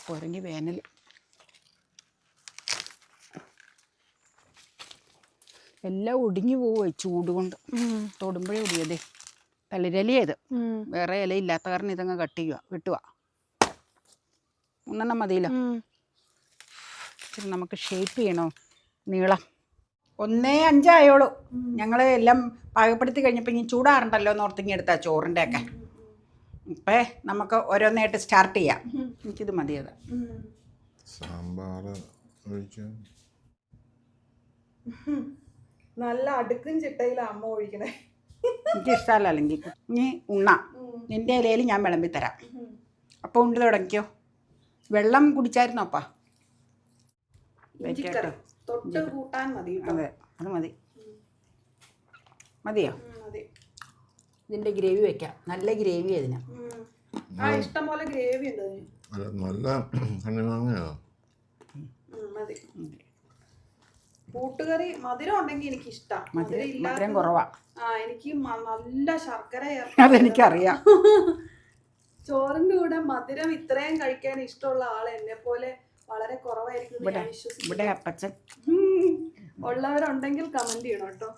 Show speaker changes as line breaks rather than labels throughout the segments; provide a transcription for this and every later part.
പോരെങ്കിൽ വേനൽ. എല്ലാം ഒടിഞ്ഞു പോവുക ചൂട് കൊണ്ട്. തൊടുമ്പോഴേ ഒടിയതേ. തളിരലിയത് വേറെ ഇല ഇല്ലാത്ത കാരണം ഇതങ്ങ് കട്ട് ചെയ്യുക, വെട്ടുക. ഒന്നെണ്ണം മതിയല്ലോ. നമുക്ക് ഷേപ്പ് ചെയ്യണോ നീളം? 1:05 ആയോളൂ. ഞങ്ങൾ എല്ലാം പാകപ്പെടുത്തി കഴിഞ്ഞപ്പോൾ ഇനി ചൂടാറുണ്ടല്ലോ എന്ന് ഓർത്തിങ്ങി എടുത്താ ചോറിൻ്റെ ഒക്കെ. ഇപ്പം നമുക്ക് ഓരോന്നായിട്ട് സ്റ്റാർട്ട് ചെയ്യാം. എനിക്കിത് മതിയത്.
സാമ്പാർ
നല്ല അടുക്കും ചിട്ടയിലാണ് അമ്മ ഒഴിക്കണേ.
എനിക്ക് ഇഷ്ടമല്ല. അല്ലെങ്കിൽ ഇനി ഉണ്ണാം. നിൻ്റെ ഇലയിൽ ഞാൻ വിളമ്പി തരാം. അപ്പോൾ ഉണ്ട് തുടങ്ങിക്കോ. വെള്ളം കുടിച്ചായിരുന്നോ അപ്പാ?
തൊട്ട് കൂട്ടാൻ മതി.
അതെ, അത് മതി. മതിയോ?
മതി.
ഇതിൻ്റെ ഗ്രേവി വെക്കാം. നല്ല ഗ്രേവി അതിന്.
ഇഷ്ടം പോലെ ഗ്രേവി ഉണ്ട്.
നല്ല കണ്ണിമാങ്ങയോ?
മതി. കൂട്ടുകറി മധുരം ഉണ്ടെങ്കിൽ എനിക്ക് ഇഷ്ടം.
മധുരം കുറവാ.
എനിക്ക് നല്ല ശർക്കര.
അതെനിക്കറിയാം.
ചോറിന്റെ കൂടെ മധുരം ഇത്രയും കഴിക്കാൻ ഇഷ്ടമുള്ള ആൾ എന്നെ പോലെ വളരെ കുറവായിരിക്കും.
ഇവിടെ അപ്പച്ചൻ
ഉള്ളവരുണ്ടെങ്കിൽ കമന്റ് ചെയ്യണം കേട്ടോ.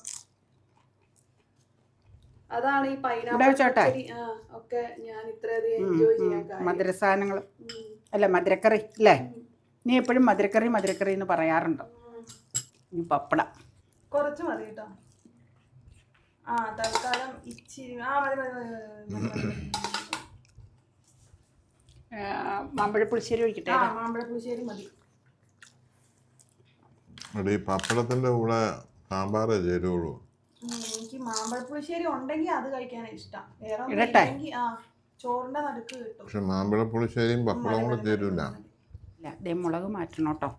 അതാണ് ഈ പൈനാപ്പിൾ ഒക്കെ ഞാൻ ഇത്രയധികം എൻജോയ് ചെയ്യാൻ.
മധുര സാധനങ്ങൾ അല്ല, മധുരക്കറി അല്ലേ? നീ എപ്പോഴും മധുരക്കറി എന്ന് പറയാറുണ്ട്. ഈ പപ്പടം
കുറച്ച് മതി കേട്ടോ. തൽക്കാലം ഇച്ചിരി
മാമ്പഴപ്പുളിശ്ശേരി ഒഴിക്കട്ടെ.
മാമ്പഴപ്പുളിശ്ശേരി മതി.
ഈ പപ്പടത്തിന്റെ കൂടെ സാമ്പാറേ ചേരുള്ളൂ.
എനിക്ക് മാമ്പഴപ്പുളിശ്ശേരി ഉണ്ടെങ്കിൽ അത് കഴിക്കാനാണ് ഇഷ്ടം. വേറെ
ഇടട്ടെ?
ചോറിന്റെ നടുക്ക് കിട്ടും.
പക്ഷെ മാമ്പഴപ്പുളിശ്ശേരിയും പപ്പടവും കൂടെ ചേരൂല.
ഇല്ല, മുളക് മാറ്റണം കേട്ടോ.